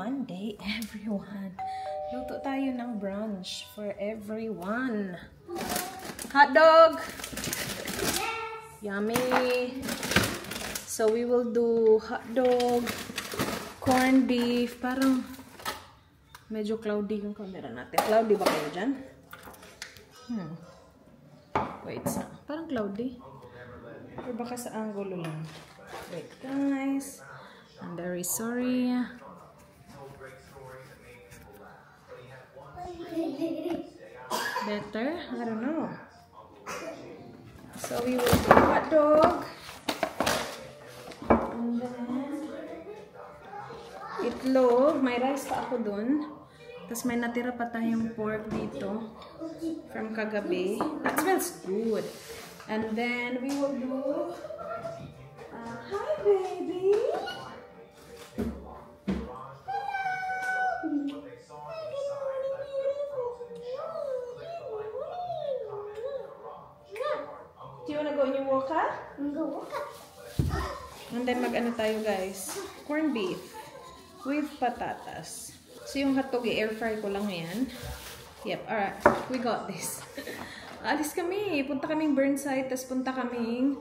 Monday, everyone. Luto tayo ng brunch for everyone. Hot dog! Yummy! So we will do hot dog, corned beef. Parang medyo cloudy yung camera natin. Cloudy ba kayo dyan? Wait, parang cloudy. Or baka sa angulo lang. Wait, guys. I'm very sorry. Better? I don't know. So we will do hot dog. And then itlog. May rice pa ako dun. Tapos may natira pa tayong pork dito from kagabi. That smells good. And then we will do hi baby. Do you wanna go in your walker? And then mag-ano tayo guys? Corned beef with patatas. So yung hotdog i-air fry ko lang yan. Yep, alright. We got this. Alis kami. Punta kaming Burnside. Tapos punta kaming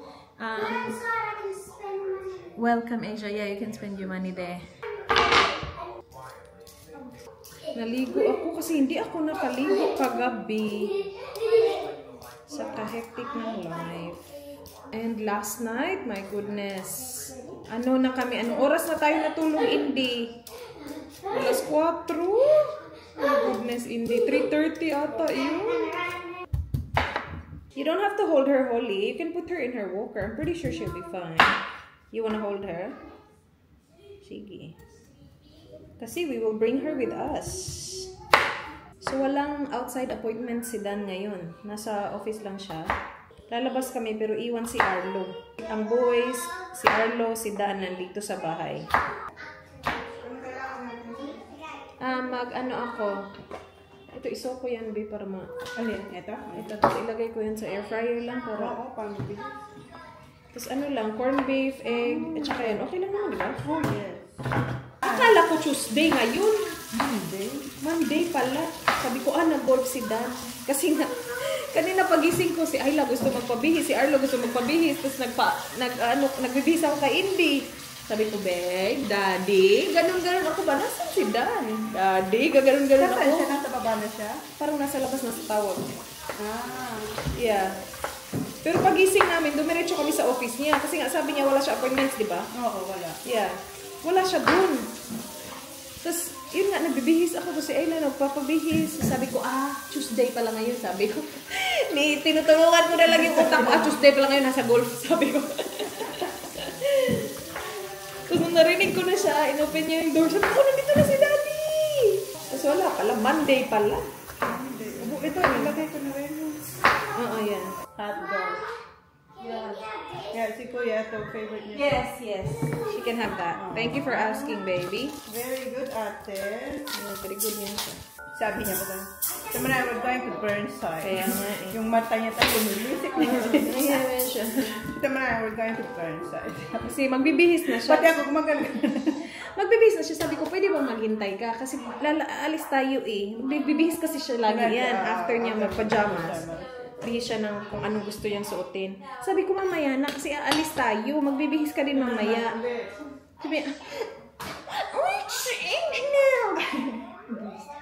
Welcome Asia. Yeah, you can spend your money there. Naligo ako kasi hindi ako nakaligo kagabi. Sa kahektik ng life. And last night, my goodness. Ano na kami? Anong oras na tayo natulog, Indy? Alas 4. My goodness, Indy. 3:30 ata yun. You don't have to hold her, Holly. You can put her in her walker. I'm pretty sure she'll be fine. You wanna hold her? Sige. Kasi we will bring her with us. So, walang outside appointment si Dan ngayon. Nasa office lang siya. Lalabas kami pero iwan si Arlo. Ang boys, si Arlo, si Dan nandito sa bahay. Mag-ano ako. Ito, iso ko yan, B, para Alin? Ito? Ito, tapos ilagay ko yan sa air fryer lang para... Oo, pang beef. Tapos ano lang, corned beef, egg, at saka yan. Okay lang naman, di ba? Oh, yes. Akala ko Tuesday ngayon. Monday? Monday pala. Sabi ko, nag-golf si Dan. Kasi nga, kanina pagising ko, si Ayla gusto magpabihis, si Arlo gusto magpabihis, tapos nagbibihis ako kay Indy. Sabi ko, babe, daddy, ganun-ganun ako ba? Nasaan si Dan? Daddy, ganun-ganun ako. Saan siya? Nasa baba na siya? Parang nasa labas na sa tawag. Yeah. Pero pagising namin, dumiretso kami sa office niya. Kasi nga sabi niya, wala siya appointments, di ba? Oo, wala. Yeah. Wala siya dun. Tapos, yun nga, nagbibihis ako. Kasi Ayla, nagpapabihis. Sabi ko, Tuesday pala ngayon, sabi ko. Tinutulungan ko na lang yung utak ko, Tuesday pala ngayon, nasa golf, sabi ko. Tapos nung narinig ko na siya, inopen niya yung door. Sabi ko, nandito na si Daddy! Tapos wala pala, Monday pala. Monday. Ito, ilagay ko na rin. Oo, yan. Hot dog. Yeah. Yeah, si Kuya, ito favorite niya. Yes, yes. She can have that. Thank you for asking, baby. Very good, ate. Yeah, very good yan siya. Sabi niya ba doon? Sabi na, we're going to Burnside. Kaya nga eh. Yung mata niya tayo, lumisik na yun. Ayan siya. Sabi na, we're going to Burnside. Kasi magbibihis na siya. Pati ako gumagano. Magbibihis na siya. Sabi ko, pwede bang maghintay ka? Kasi alis tayo eh. Magbibihis kasi siya lagi yan. After niya magpajamas. Bihis siya ng kung anong gusto niyang suotin. Sabi ko, mamaya na kasi aalis tayo. Magbibihis ka din mamaya. Sabi,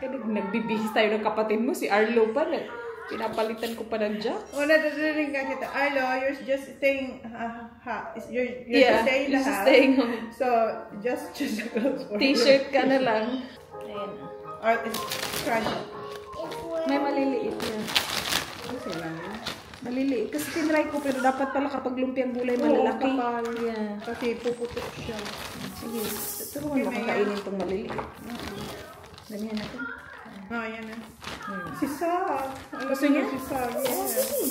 nagbibihis tayo ng kapatid mo. Si Arlo pa. Pinapalitan ko pa ng jack. Nadadaling ka kita. Arlo, you're just staying you're just staying in the house. Staying home. So, just choose the clothes for T-shirt ka na lang. Ayan. Or it's crunchy. May maliliit na. Okay lang. Maliliit. Kasi tinry ko pero dapat pala kapag lumpiang gulay malalaki. Kapal. Yeah. Kasi puputok siya. Sige. Turuan mo kakainin itong maliliit. Ganyan natin. Yan na. Sisa. Gusto niya? Sisa. Oo, sige.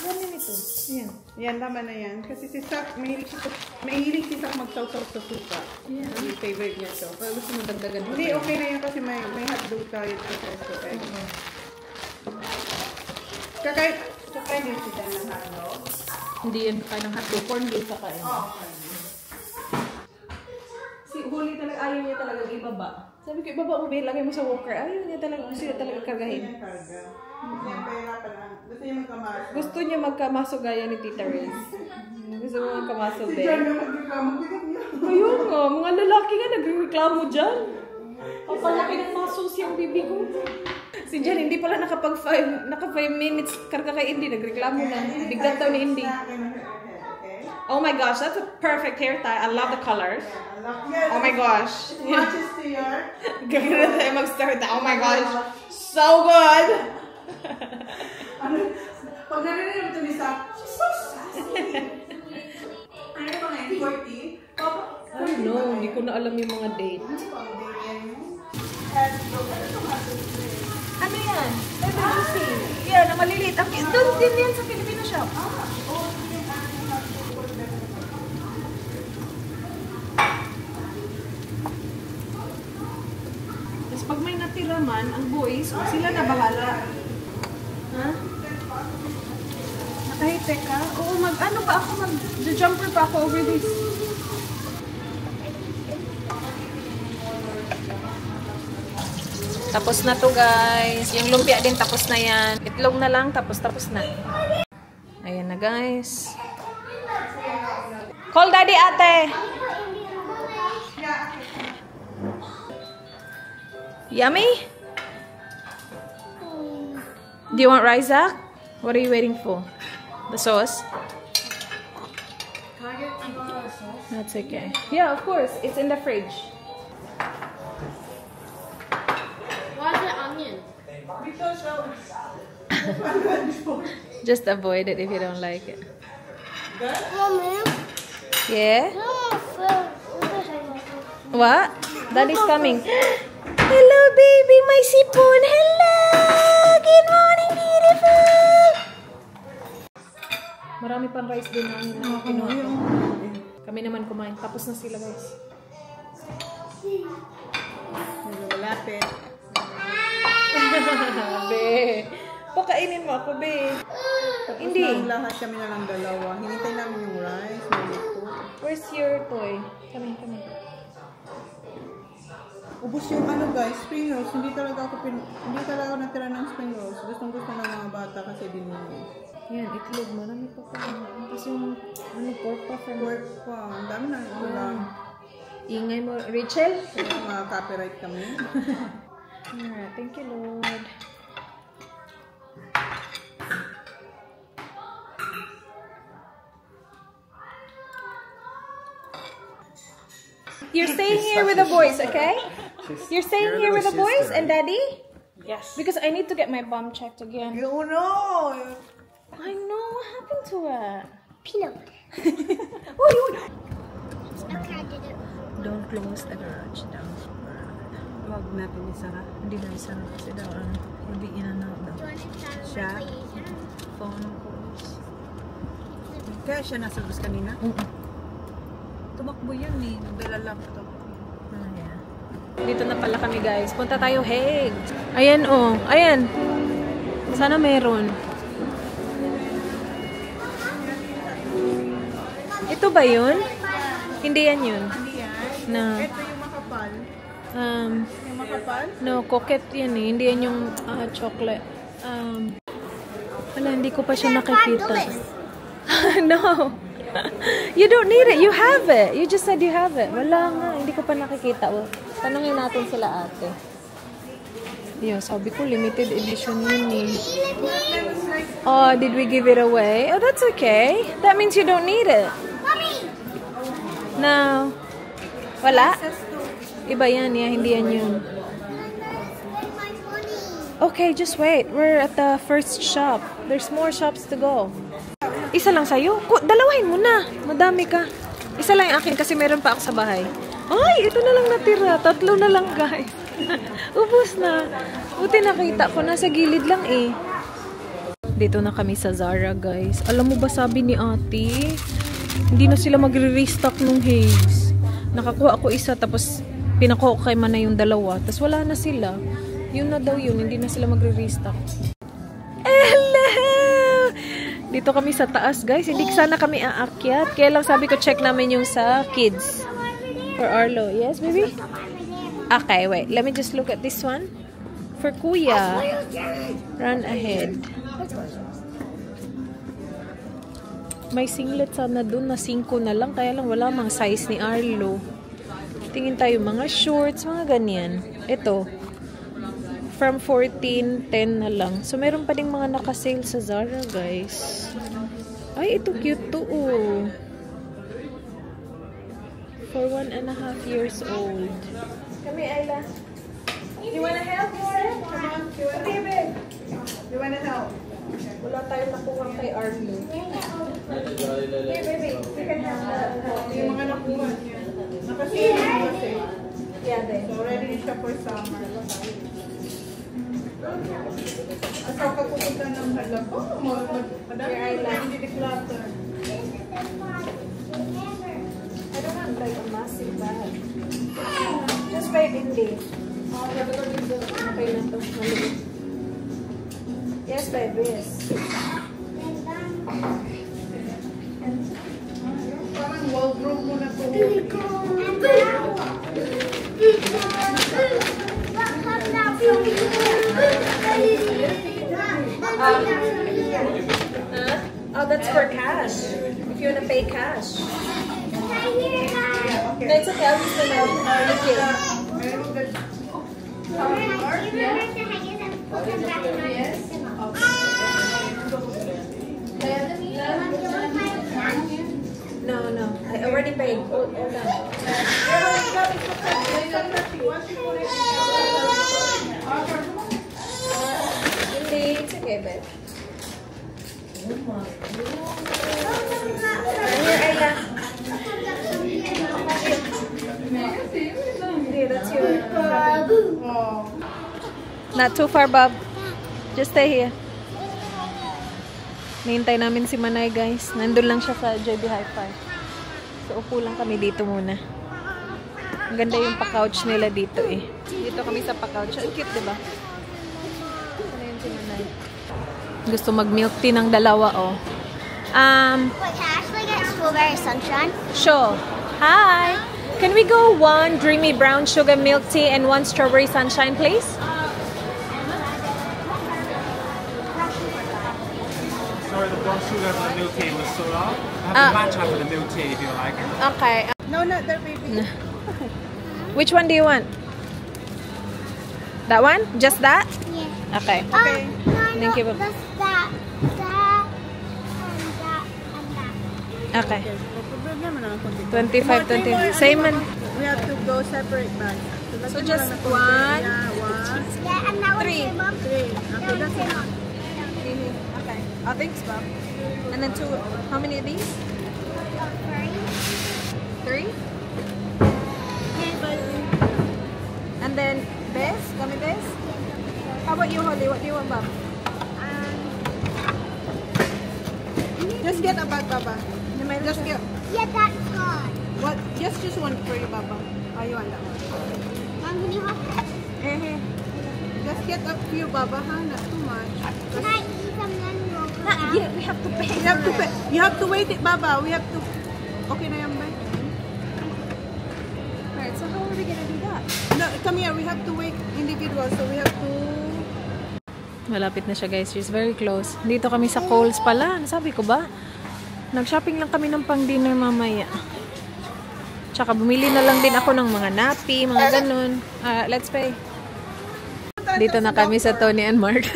Ganyan ito. Yan. Yan, tama na yan. Kasi si Sak, mahilig si Sak magsaw-saw sa suka. Yeah. Yung favorite niya to. Pero gusto mo dagdagan mo. Hindi, okay na yan kasi may hotdog tayo sa suka. Kakain din si Dan ng hotdog. Hindi yan kakain ng hotdog. Corn beef kakain. Oh, Si Huli talaga. ayaw niya talaga ibaba. Sabi ko, ibaba mo, lagay mo sa walker. Ayaw niya talaga, gusto niya talaga kargahin. Gusto niya magkamasok gaya ni Tita Riz. Gusto mo magkamasok din. Ayun nga, mga lalaki nga nagreklamo dyan. Papalaki ng masos yung bibi ko. Si Jan, hindi pala naka 5 minutes karga kay Indy. Nagreklamo na. Biglat daw ni Indy. Oh my gosh, that's a perfect hair tie. I love the colors. Oh my gosh. Matches to your... Gagana tayo mag-start. Oh my gosh. So good! Pag narinig mo ito ni Sa, she's so sassy. Ano ba ngayon? 40? I don't know. Hindi ko na alam yung mga date. Ano yan? Baby Lucy. Yan, na maliliit. Doon din yan sa Filipino shop. Tapos pag may natira man, ang boys, sila na bahala. Ha? Nakahite ka? Oo, ano pa ako? Mag-jumper pa ako over this. Tapos na to guys. Yung lumpia din tapos na yan. Itlog na lang tapos na. Ayan na guys. Call daddy ate. Yummy? Do you want rice, Zach? What are you waiting for? The sauce? That's okay. Yeah, of course. It's in the fridge. Just avoid it if you don't like it. Mommy. Yeah? What? Daddy's coming. Hello, baby, my sipon. Hello! Good morning, beautiful! Marami pang rice din na kinuha ko. Kami naman kumain. Tapos na sila, guys. Malapit. Be. Pakainin mo ako, be. Hindi. Tapos lahat kami na lang dalawa. Hinintay namin yung rice. Where's your toy? Come. Ubus yung ano guys, spring rolls. Hindi talaga ako natira ng spring rolls. Gustong-gusto ng mga bata kasi dinili. Yan, itlog. Marami pa pala. Tapos yung pork pa. Pork pa. Ang dami na ulam. Ingay mo. Rachel? Kaya mga copyright kami. Alright, thank you, Lord. You're staying here with the boys, okay? You're staying here with the boys and Daddy? Yes. Because I need to get my bum checked again. You know! I know, what happened to it? Peanut. Okay, I did it. Don't close the garage down. Huwag natin isara. Hindi na isara kasi daw hindi inanaw daw. Do you want to start Siya? with laser? Phone calls. Kaya siya nasa bus kanina? Tumakbo yun eh. Nagdala lang ito. Yeah. Dito na pala kami guys. Punta tayo Hague. Ayan oh. Ayan. Sana meron. Ito ba yun? Hindi yan yun. Hindi yan. No. Ito yung makapal. Yung makapal? No, coquette yan eh. Hindi yan yung chocolate. Wala, hindi ko pa siya nakikita. No. You don't need it. You have it. You just said you have it. Wala nga. Hindi ko pa nakikita. Well, tanungin natin sila ate. Yeah, sabi ko limited edition yun eh. Oh, did we give it away? Oh, that's okay. That means you don't need it. No. Wala? Iba yan. Yeah, hindi yan yun. Okay, just wait. We're at the first shop. There's more shops to go. Isa lang sa'yo? Dalawahin mo na. Madami ka. Isa lang yung akin kasi meron pa ako sa bahay. Ay, ito na lang natira. 3 na lang, guys. Ubus na. Buti nakita ko. Nasa gilid lang eh. Dito na kami sa Zara, guys. Alam mo ba sabi ni ate, hindi na sila magre-restock nung Haze. Nakakuha ako isa tapos pinakuha ko kay Mana yung 2. Tapos wala na sila. Yun na daw yun. Hindi na sila magre-restock. Hello! Dito kami sa taas, guys. Hindi sana kami aakyat. Kaya lang sabi ko check namin yung sa kids. For Arlo. Yes, baby? Okay, wait. Let me just look at this one. For Kuya. Run ahead. May singlet sana dun na 5 na lang. Kaya lang wala mga size ni Arlo. Tingin tayo mga shorts, mga ganyan. Ito. From 14, 10 na lang. So, meron pa ding mga nakasale sa Zara, guys. Ay, ito cute to, oh. For 1.5 years old. Come here, Ayla. You wanna help? Come on. Okay, babe. You wanna help? Wala tayong nakuha kay Arlo. Hey, baby. We can have Yung mga nakuha niya. Nakasale kasi. Yeah, then. So, ready siya for summer. Asa ka pupunta ng halap? Oh, madami na hindi declutter. I don't have like a massive bag. Just buy hindi. Okay na to. Maliit. Yes, baby. Yes. Parang wardrobe mo na to. Oh, that's for cash. If you want to pay cash. No, it's okay. I'll use the money. Thank you. No, no. I already paid. Hold on. Hindi. It's okay, babe. Here, Ayla. Here, that's your... Not too far, Bob. Just stay here. Nihintay namin si Manay, guys. Nandun lang siya sa JB Hi-Fi. So, upo lang kami dito muna. Ang ganda yung pa-couch nila dito eh. Dito kami sa pa-couch. Ang cute, diba? Ano yun si Manay? Gusto mag-milk tea ng dalawa, oh. Wait, can I actually get strawberry sunshine? Sure. Hi. Can we go 1 dreamy brown sugar milk tea and 1 strawberry sunshine, please? Sorry, the brown sugar for the milk tea was sold out. I have a matcha for the milk tea if you like it. Okay. No, not that baby. Which one do you want? That one? Just that? Yeah. Okay. Okay. Thank you. That's that, and that. Okay. Problema naman ang konti. 25, 20. Same man. We have to go separate bags. So just 1. Yeah, 1, Yeah, and that one's 3. your mom. 3. Okay, that's enough. Okay. Oh, thanks, Bob. And then 2. How many of these? 3? Okay, bye. And then this? Gummy this? How about you, Holly? What do you want, Bob? Just get a bag, Baba. Just get... Yeah, that's gone. What? Just one for you, Baba. Oh, you want that one? Mom, can you help? Just get a few, Baba, huh? Not too much. Can I eat them then we'll go Not out? yet. We have to pay. You have to pay. You have to wait it, Baba. We have to... Okay na yan, ba? Alright, so how are we gonna do that? No, come here. We have to wait individual. So we have to... Malapit na siya, guys. She's very close. Dito kami sa Kohl's pala. Nasabi ko ba? Nag-shopping lang kami ng pang-dinner mamaya. Tsaka bumili na lang din ako ng mga nappy, mga ganun. Let's pay. Dito na kami sa Tony and Mark.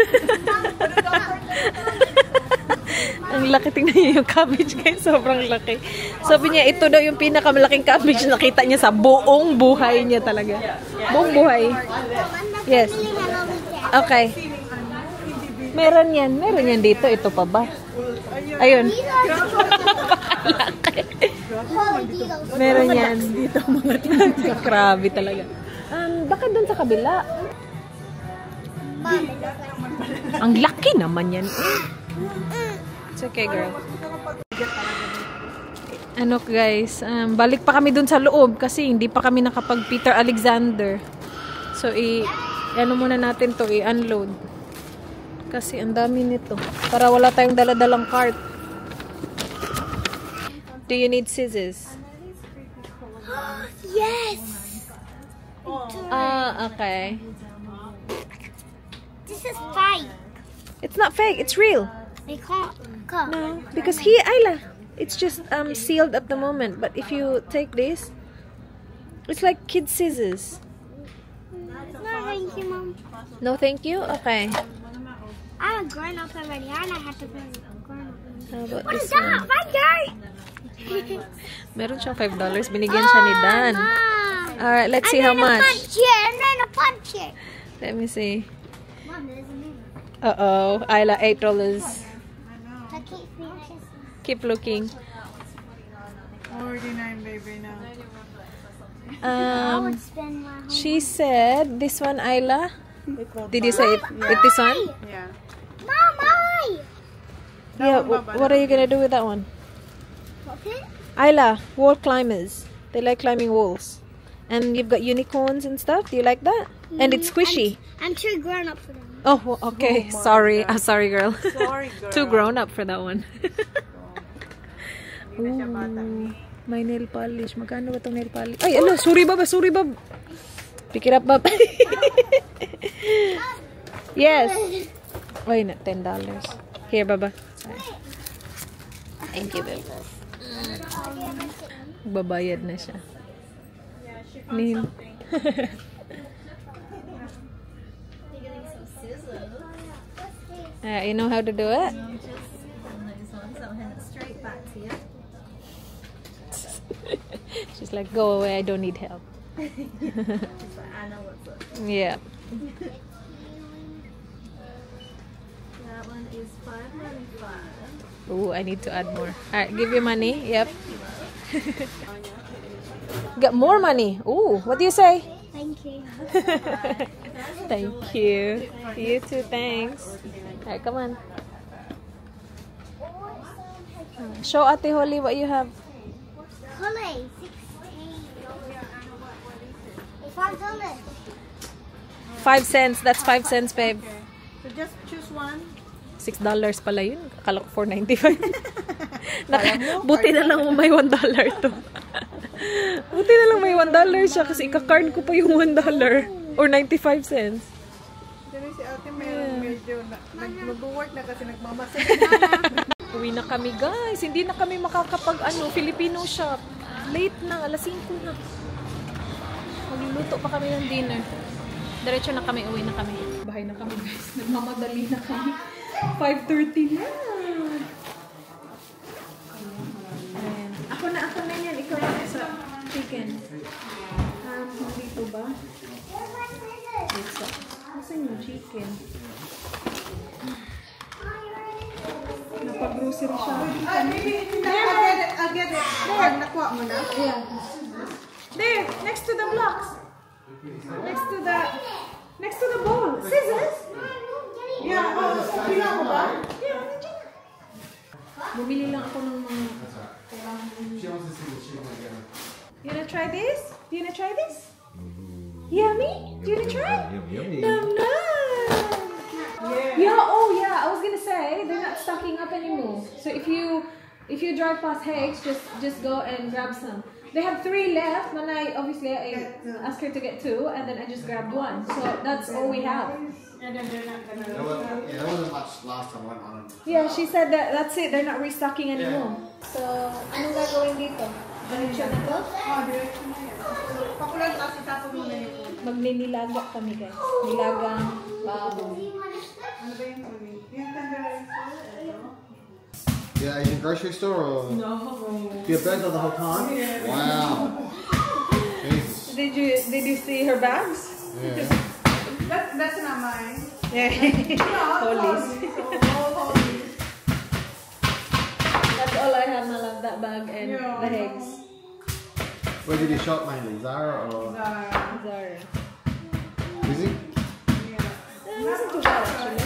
Ang laki, tingnan niyo yung cabbage, guys. Sobrang laki. Sabi niya, ito daw yung pinakamalaking cabbage na nakita niya sa buong buhay niya talaga. Buong buhay. Yes. Okay. Meron yan dito. Ito pa ba? Ayun. Meron yan dito mga tita. Grabe talaga. Bakit doon sa kabila? Ang laki naman yan. It's okay, girl. Ano, guys? Balik pa kami doon sa loob kasi hindi pa kami nakapag Peter Alexander. So, ano muna natin to, i-unload. Kasi ang dami nito. Para wala tayong dala-dalang cart. Do you need scissors? Yes. Okay. This is fake. It's not fake, it's real. They can't go. No, because here, Ayla, it's just sealed at the moment. But if you take this, it's like kid scissors. No, thank you, Mom. No, thank you. Okay. I'm a grown up already. I don't have to be a grown up. How about What is this one? that? Fire! Meron siyang $5. Binigyan siya ni Dan. Alright, let's see how much. I'm going to punch it. Let me see. Mom, there's a mirror. Uh-oh. Ayla, $8. I keep thinking. Keep looking. 49, baby, now. I would spend my whole She said, this one, Ayla. Did you say it this one? Yeah. Mom, Yeah, what are you gonna do with that one? what's it? Ayla, wall climbers. They like climbing walls. And you've got unicorns and stuff. Do you like that? And it's squishy. I'm too grown up for them. Oh, okay. Sorry. Sorry, girl. Sorry, girl. Too grown up for that one. Hindi na siya bata. My nail polish. Magkano ba itong nail polish? Ay, alo. Sorry, Bab. Sorry, Bab. Pick it up, Bab. Yes. Wait, na. $10. Here, Baba. Thank you, babe. Babayad na siya. Nin. You know how to do it? She's like, go away, I don't need help. Yeah. That one is $5.95. Ooh, I need to add more. Alright, give you money. Yep. Got more money. Ooh, what do you say? Thank you. Thank you. You too, thanks. Alright, come on. Show Ate Holly what you have. Holly, 16. $5. 5 cents. That's 5 cents, babe. So just choose one. $6 pala yun. Akala ko $4.95. Buti na lang may $1 to. Buti na lang may $1 siya kasi ika-card ko pa yung $1 or 95 cents. Dali si ate medyo nag-work na kasi nagmamasay. Uwi na kami, guys. Hindi na kami Filipino shop. Late na, alas 5 na. Magluluto pa kami ng dinner. Diretso na kami, uwi na kami. Bahay na kami, guys. Nagmamadali na kami. 5:30 na. Ayan. Ako na yan. Ikaw na sa chicken. Dito ba? Dito. Nasaan yung chicken? Napag-grocery siya. I'll get it. There, nakuha mo na? Yeah. There, next to the blocks. Next to the bowl. Scissors? Yeah, pila mo ba? Yeah, nandiyan na. Bumili lang ako ng mga You wanna try this? Do you wanna try this? Yummy? Do you wanna try? Yummy. Nom nom. Yeah, oh yeah, I was gonna say they're not stocking up anymore. So if you drive past Hague's, just go and grab some. They have 3 left, and I asked her to get 2, and then I just grabbed 1. So that's all we have. There wasn't much last time I went on. Yeah, she said that's it. They're not restocking anymore. So anong gagawin dito? Diretso na to? Diretso na yan. Pakulan kasi tapos mo na yun. Magninilaga kami, guys. Nilagang baboy. Ano ba yung huli? Yung tandarin ko? Yeah, Asian grocery store or? No. You burnt the whole time? Yeah. Wow. Jesus. Did you see her bags? Yeah. That's not mine. Yeah. Hollies. That's all I have, my love. That bag and the eggs. Where did you shop mainly? Zara or? Zara. Busy? It wasn't too bad, actually.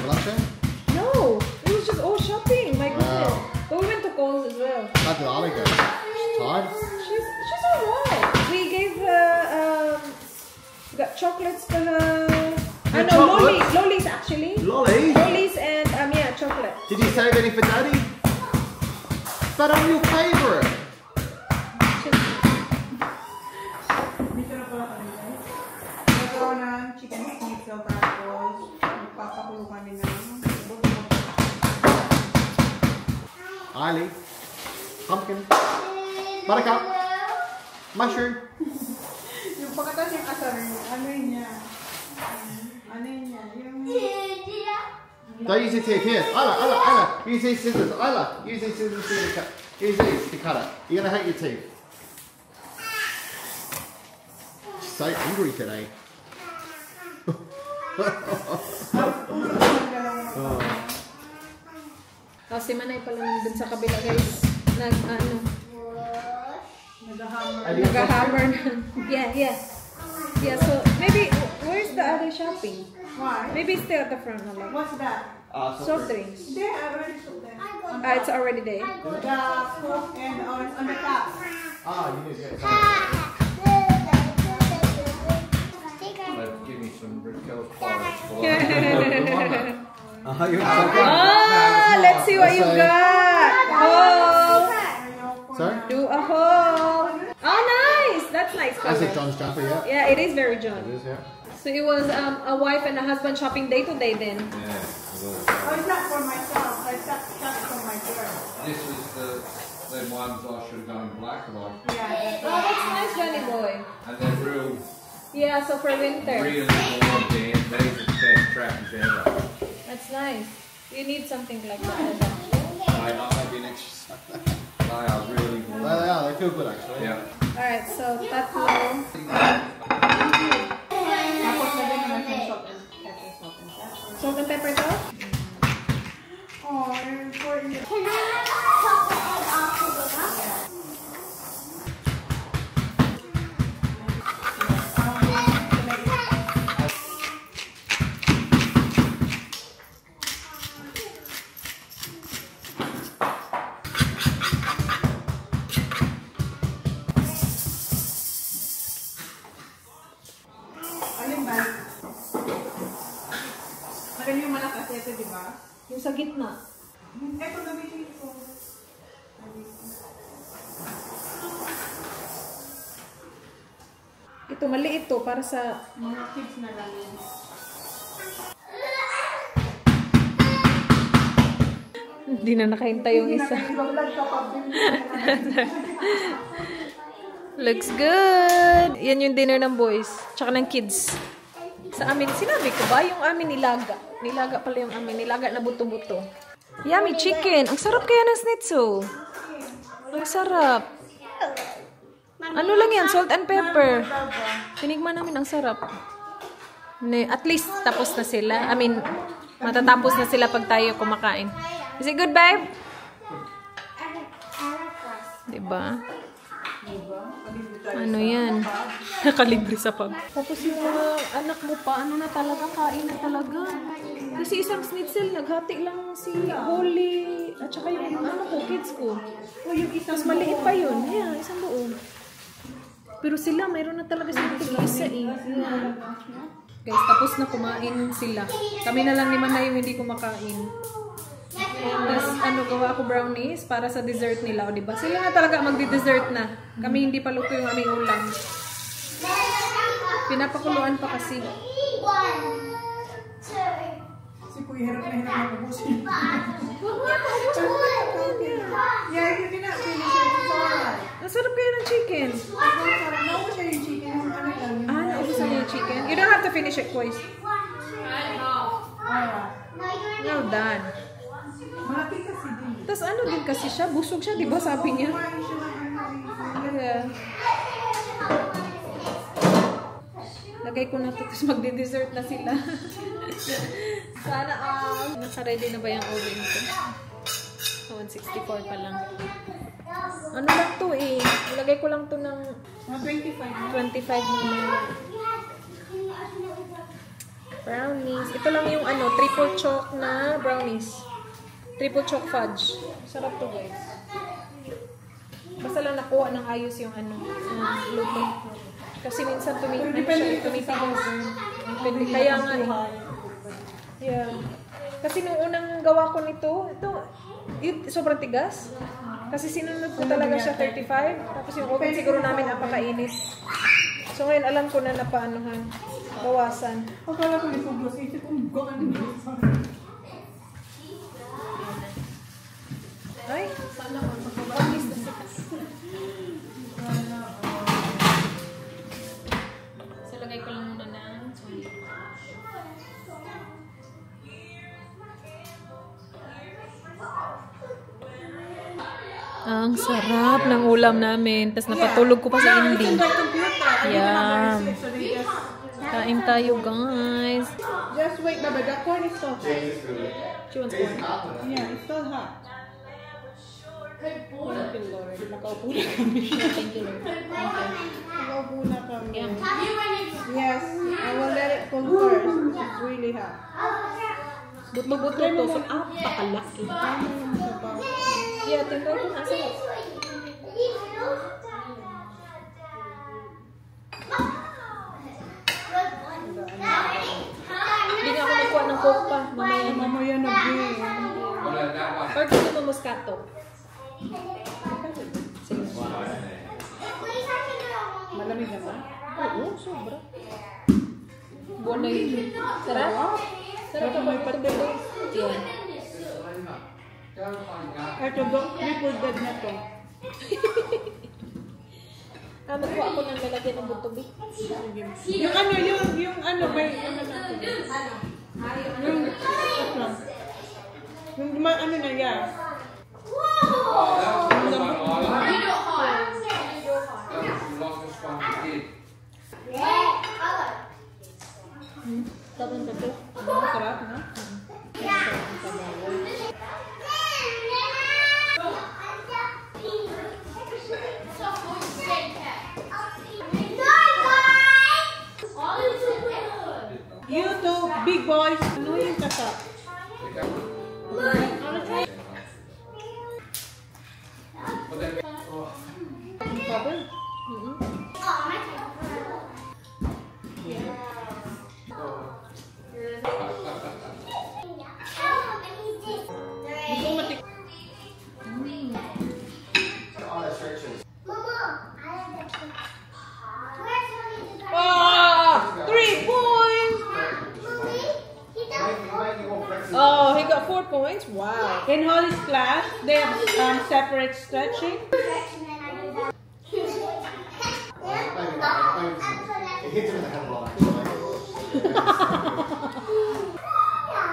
Blushing? No, it was just all shopping. My goodness. Wow. But we went to Kohl's as well. How did Ali go? She's tired? She's alright. We gave her we got chocolates for her. I know Chocolates? lollies actually. Lollies? Lollies and yeah, chocolate. Did you save any for Daddy? But I'm your favourite. Eileen. Pumpkin. Buttercup. Mushroom. Yung pagkatas yung asar, ano yun niya? Ano yun niya? Yung... Don't use your teeth. Here. Isla. Use these scissors. Isla. Use these scissors to cut. Use these to cut it. You're going to hate your teeth. So angry today. Si Manay pala dun sa kabila guys. Nag-hammer na. Yeah. Yeah, so maybe, where's the other shopping? Why? Maybe stay at the front. Like, What's that? soft drinks. They already sold that. It's already there. The Coke and it's on the top. You need to get some. Give me some Brickell's porridge. Let's see what you got. Hole. Sorry? Do a hole. Oh, nice. That's nice. That's color. a John's jumper, yeah. Yeah, it is very John. It is, yeah. So it was a wife and a husband shopping day to day then. Yeah, Oh, it's not for myself. I shot for my girl. this is the ones I should have gone black like. Yeah. Oh, that's nice, Johnny boy. And they're real, Yeah, so for winter. really warm, Dan. These are the best trackies ever. That's nice. You need something like that. Maybe next. They are really warm. They are, they feel good actually. Yeah. Alright, so tatlo. Tapos lagyan mo na siyang salt and pepper. Salt and pepper to? Oh, for you. Alin ba? Alin yung malakas ito, di ba? Yung sa gitna. Ito gamitin ko. Ito, maliit to para sa... Mga kids na lang yun. Hindi na nakahintay yung isa. Looks good! Yan yung dinner ng boys. Tsaka ng kids. Sa amin, sinabi ko ba? Yung amin nilaga. Nilaga pala yung amin. Nilaga na buto-buto. Yummy chicken! Ang sarap kaya ng schnitzel. Ang sarap. Ano lang yan? Salt and pepper. Tinigman namin. Ang sarap. At least, tapos na sila. I mean, matatapos na sila pag tayo kumakain. Is it good, babe? Diba? Ano yan? Nakalibre sa pag. Tapos yung mga anak mo pa, ano na talaga, kain na talaga. Kasi isang schnitzel, naghati lang si Holly, at saka yung ano ko, kids ko. O yung isang maliit pa yun. Yeah, isang buo. Pero sila, mayroon na talaga silang tig-isa eh. Yeah. Guys, tapos na kumain sila. Kami na lang ni Manay yung hindi kumakain. Tapos, gawa ako brownies para sa dessert nila. O, diba? Sila na talaga magdi-dessert na. Kami hindi pa luto yung aming ulam. Pinapakuluan pa kasi. Si Kuya hirap na ubusin. Huwag niya, paubusin mo na. Yeah, hindi na. Finish it. It's alright. Ang sarap kaya ng chicken. Naubos siya yung chicken. Yung ano lang. Naubusan niya yung chicken. You don't have to finish it twice. Alright. Well done. Malaki kasi din. Tapos ano din kasi siya, busog siya, di ba sabi niya? Kumain siya ng ano. Yeah. Lagay ko na ito, tapos magde-dessert na sila. Sana naka-ready na ba yung oven ko? 164 pa lang. Ano lang to eh. Ilagay ko lang to ng 25 na. Brownies. Ito lang yung triple choc na brownies. Triple choc fudge. Sarap to guys. Basta lang nakuha ng ayos yung luto. Kasi minsan tumitigas. Depende. Kaya nga eh. Yeah. Kasi nung unang gawa ko nito, sobrang tigas. Kasi sinunod ko talaga siya 35. Tapos yung oven siguro namin napakainit. So ngayon alam ko na napaanuhan. Bawasan. Akala ko yung puglos. Isip ko, gawin mo. Ay, Sana all magbabalis na sila. So, lagay ko lang muna ng soy. ang sarap ng ulam namin. Tapos napatulog ko pa sa Indy. Yum. Kain tayo, guys. Just wait, Baba. The corn is still hot. She wants corn. Yeah, it's still hot. Thank you, Lord. Nakaupo na kami. Thank you, Lord. Nakaupo na kami. Yum. Yes, I will let it cool first. It's really hot. Buto-buto to. So, pakalaki. Yeah, tingnan ko nga sa Hindi nga ako nagkuha ng coke pa. Mamaya na. Mamaya na, Bri. Or gusto mo moscato? Sige. Malamig naman. Oo, sobra. Buwan na yun. Sarap? Sarap ka may patuloy. Yeah. Ito, triple dead na to. Magkuha ako ng lalagyan ng buto-bit. Yung ano, yung ano, may ano natin. Yung ano na yan. Tapos na ito. Masarap, no? You two big boys, ano yung kasap? Bubble? Oh, 3 points! Oh, he got 4 points? Wow. In Holly's class, they have separate stretching. It hits him in the head a lot.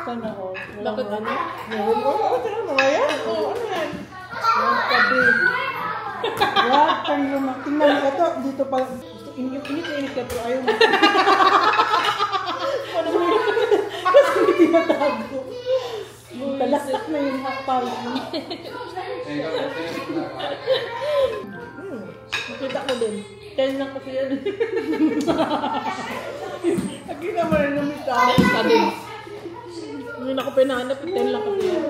Sana all. Bakit ano? Oo, tira mo yan. Oo, ano yan? Wag kang lumang. Tingnan mo ito, dito pa. Init ka, pero ayaw mo. Kasi hindi tinatago. Talasik na yung hakpal. Nakita ko din. 10 lang kasi yan. Nakita mo rin lumitaw. Sabi. Hindi na ako pinahanap. 10 lang kasi yan.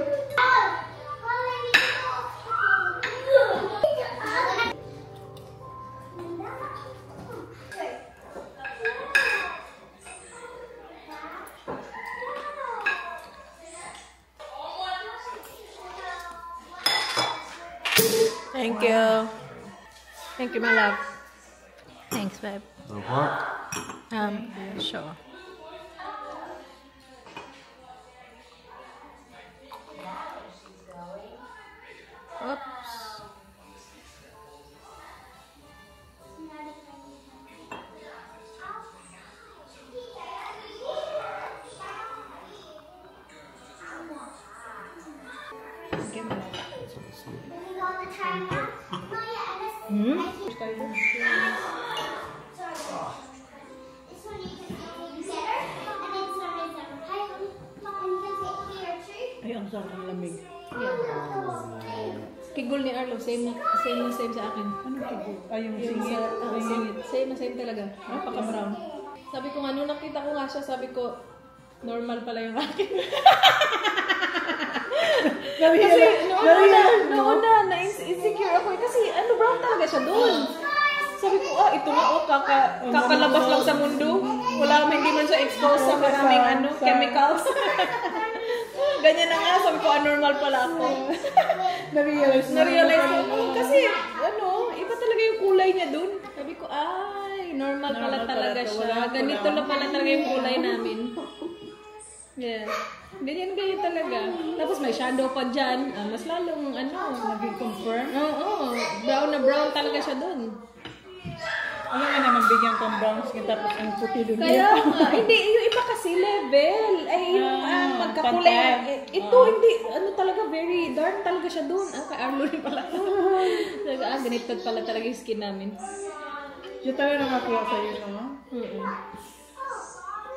Thank you. Thank you, my love. Thanks, babe. Sure. Oops. Ay, ang sarap ng lamig. Kigol ni Arlo, same sa akin. Anong kigol? Ay, yung Yung singit. sa singit. Same talaga. Napaka-brown. Sabi ko nga, nung nakita ko nga siya, sabi ko, normal pala yung akin. Kasi noon na, na-insecure ako. Kasi brown talaga siya doon. Sabi ko, ito na, kakalabas lang sa mundo. Hindi man siya exposed sa maraming chemicals. Ganyan na nga, sabi ko, normal pala ako. Na-realize ko. Kasi, iba talaga yung kulay niya doon. Sabi ko, normal pala talaga siya. Ganito na pala talaga yung kulay namin. Yeah. Ganyan talaga. Tapos may shadow pa dyan. Mas lalong Naging confirm. Oo. Brown na brown talaga siya dun. Ano nga naman bigyan kong brown skin tapos ang puti doon. Kaya nga. Hindi, yung iba kasi level. Ay, yung magkakulay. pantay. Ito, hindi. Talaga, very dark talaga siya dun. Kay Arlo rin pala. Ganito pala talaga yung skin namin. Siya talaga nakakuha sa'yo, no?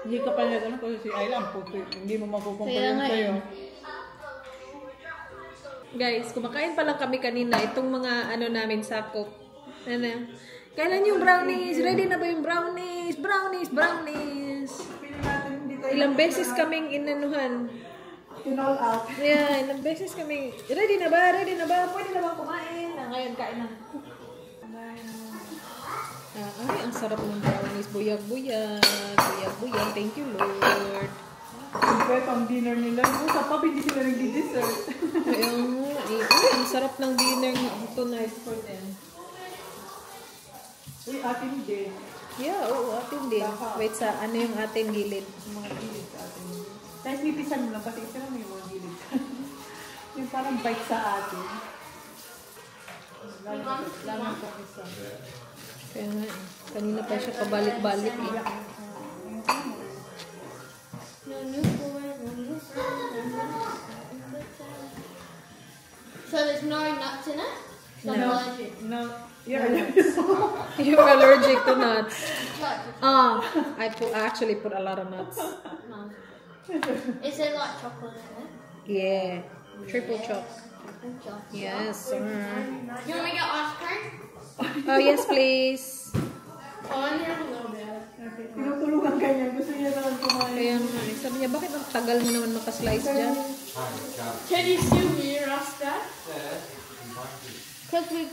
Hindi ka pala gano'n kasi si Ayla ang puti. Hindi mo makukumpara Kaya yun nga sa'yo. Guys, kumakain pa lang kami kanina. Itong mga namin sakop. Kailan yung brownies? Ready na ba yung brownies? Brownies! Ilang beses kaming inanuhan. All out. Yeah, ilang beses kaming, ready na ba? Pwede na ba kumain? Ngayon, kain na. Ay, ang sarap ng brownies. Buyag-buyag. Thank you, Lord. Siyempre, pang dinner nila. Sa pub, hindi sila nag-dessert. Ay, ang sarap ng dinner tonight for them. Uy, atin din. Yeah, oo, atin din. Wait, sa ano yung atin gilid? Mga gilid sa atin. Kahit nipisan mo lang, pati isa lang may mga gilid. Yung parang bite sa atin. Lamang sa isa. Kaya nga, kanina pa siya pabalik-balik eh. So there's no nuts in it? So I'm allergic. No, you're allergic. You're allergic to nuts. I actually put a lot of nuts. No. Is there like chocolate in it? Yeah, triple choc. Okay. Yes, sir. You want me to get ice cream? Oh, yes, please. Oh, I need a little bit. Tinutulungan ka niya. Gusto niya naman kumain. Kaya nga, sabi niya, bakit ang tagal mo naman makaslice dyan? Can you still hear us, Dad? Because we...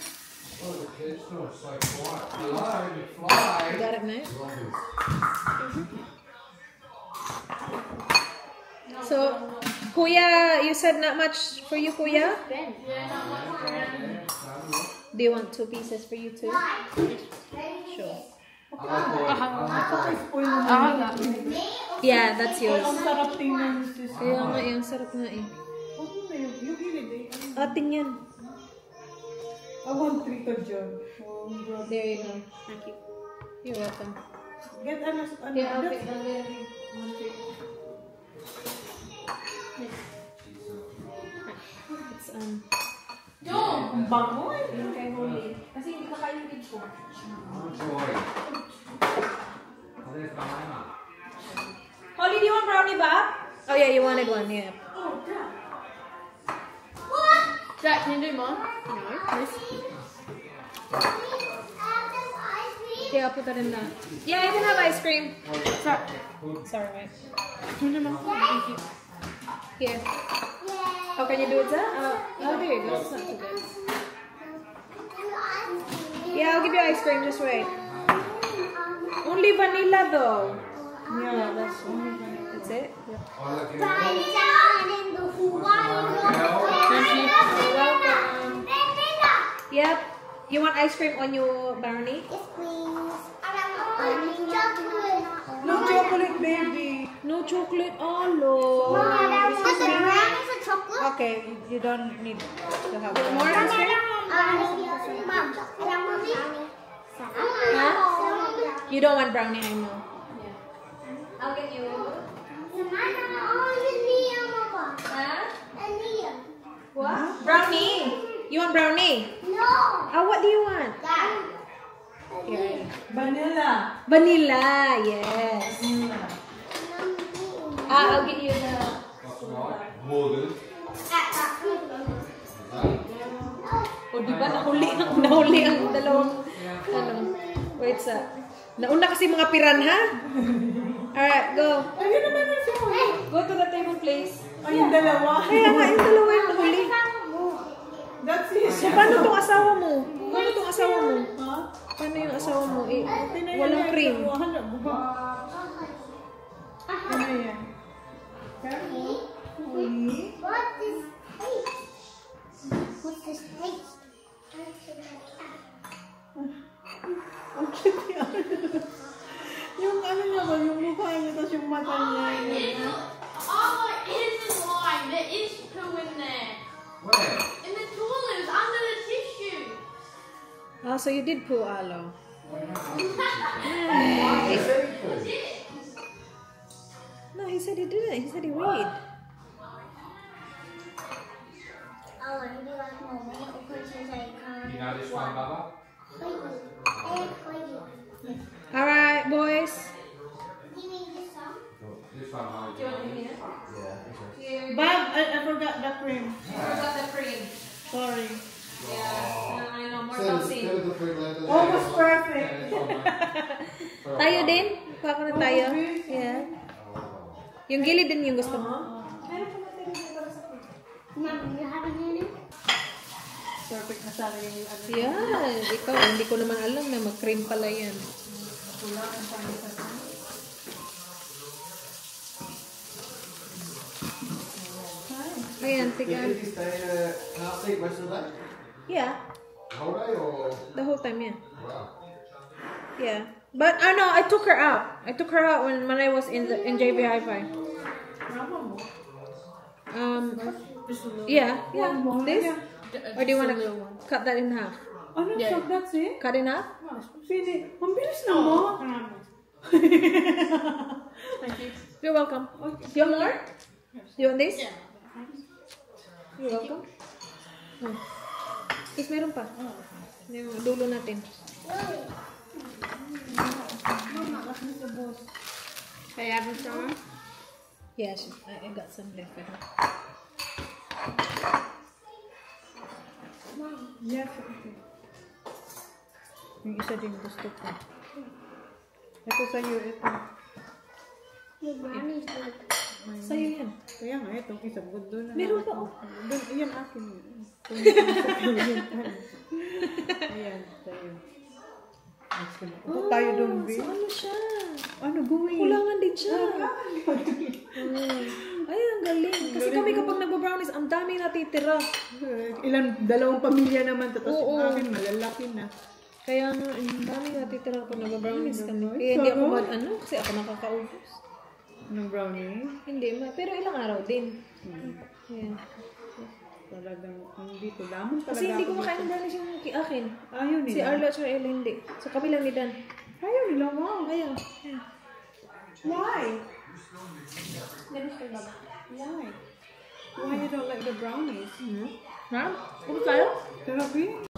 Oh, the kids don't so quiet. Hello, McFly. Got it, mate? So, Kuya, you said not much for you, Kuya? Do you want 2 pieces for you too? Sure. Spoil naman. Yeah, that's yours. Ang sarap tingnan sis. Kaya nga, yung sarap nga eh. Ano na yun? Yung gilid eh. Ating yan. I want treated dyan. Oh, grabe. There you go. Thank you. You're welcome. Get ano. Yeah, I'll That's- pick It's Ang bango eh. yung kay Holy. Kasi hindi ka kayo din ko. Joy. There's banana. Holly, do you want brownie back? Oh yeah, you wanted one, yeah. Jack, can you do mine? Yeah, I'll put that in that. Yeah, you can have ice cream. Sorry, mate. Thank you. Here. Oh, can you do it, sir? Oh, there you go. It's not too good. Yeah, I'll give you ice cream. Just wait. Only vanilla, though. Yeah, that's only vanilla. That's it? Yeah. Oh, look, Thank you. You're welcome. Yep. You want ice cream on your brownie? No chocolate, baby. No chocolate. Oh, Lord. Okay, you don't need to have that. More ice cream? Huh? You don't want brownie, I know. I'll get you. Huh? What? Brownie. You want brownie? What do you want? Here. Vanilla. Vanilla, yes. I'll get you the... that's right. Morgan. O, di ba? Nahuli ang dalawang... Ano? Wait, nauna kasi mga piranha. Alright, go. Ayun naman na siya. Go to the table, please. Ay, yung dalawa. Kaya nga, yung dalawa yung nahuli. That's it. So, paano tong asawa mo? Paano tong asawa mo? Ha? Paano yung asawa mo? Eh, Okay na yan. walang cream. Wala mo. Okay na yan. Careful. Holy. Ang cute yan. Yung ano niya ba, yung mukha niya, tapos yung mata niya. There is poo in there. Where? In the toilet, it was under the tissue. Oh, so you did poo, Alo. No, he said he didn't. He said he weighed. You know this one, Bubba? All right, boys. This one, Harry. Do you want to hear? Yeah. Bob, I forgot the cream. Forgot the cream. Sorry. Yeah, I know. More Send tossing. the food later. Almost perfect. Yeah, this one, mate. Tayo din? Kuha ko na tayo. Yeah. Yung gilid din yung gusto mo? Perfect na sana yung ano. Yeah. Ikaw, hindi ko naman alam na mag-cream pala yan. Ayan, Did tiga. you stay in a car seat most of the day? Yeah. Whole day or? The whole time, yeah. Wow. Yeah. But, no, I took her out. I took her out when I was in JB Hi-Fi. Yeah. This? Or do you want to cut that in half? Ano, so that's it? Cut in half? Finish. Ang bilis na mo. You're welcome. You want more? You want this? You're welcome. Oh. Is meron pa? Yung dulo natin. Kaya having some? Yes, I got some left for her. Yes. Yung isa din gusto ko. Ito sa'yo, ito. The brownies good. Sa'yo yan. Kaya nga, itong isa. Doon na. Meron pa, oh. Doon, yan akin yun. Ayan, sa'yo. Ito tayo doon, B. So ano siya? Ano, gawin? Kulangan din siya. Ay, ang galing. Kasi kami kapag nagba-brownies, ang dami natitira. Dalawang pamilya naman. Tapos Oo. yung akin, malalaki na. Kaya nga, ang dami natitira kapag nagba-brownies kami. Kaya hindi ako kasi ako nakakaubos. Ng brownie? Hindi, pero ilang araw din. Yeah. Talagang, dito, damon talaga Kasi hindi ko ako makain dito. ng brownies yung akin. Ayaw nila. Si Arlo at Ella hindi. Sa kabila ni Dan. Ayaw nila, wow. Ayaw. Why? Why? Why you don't like the brownies? Ha? Ano tayo? Therapy?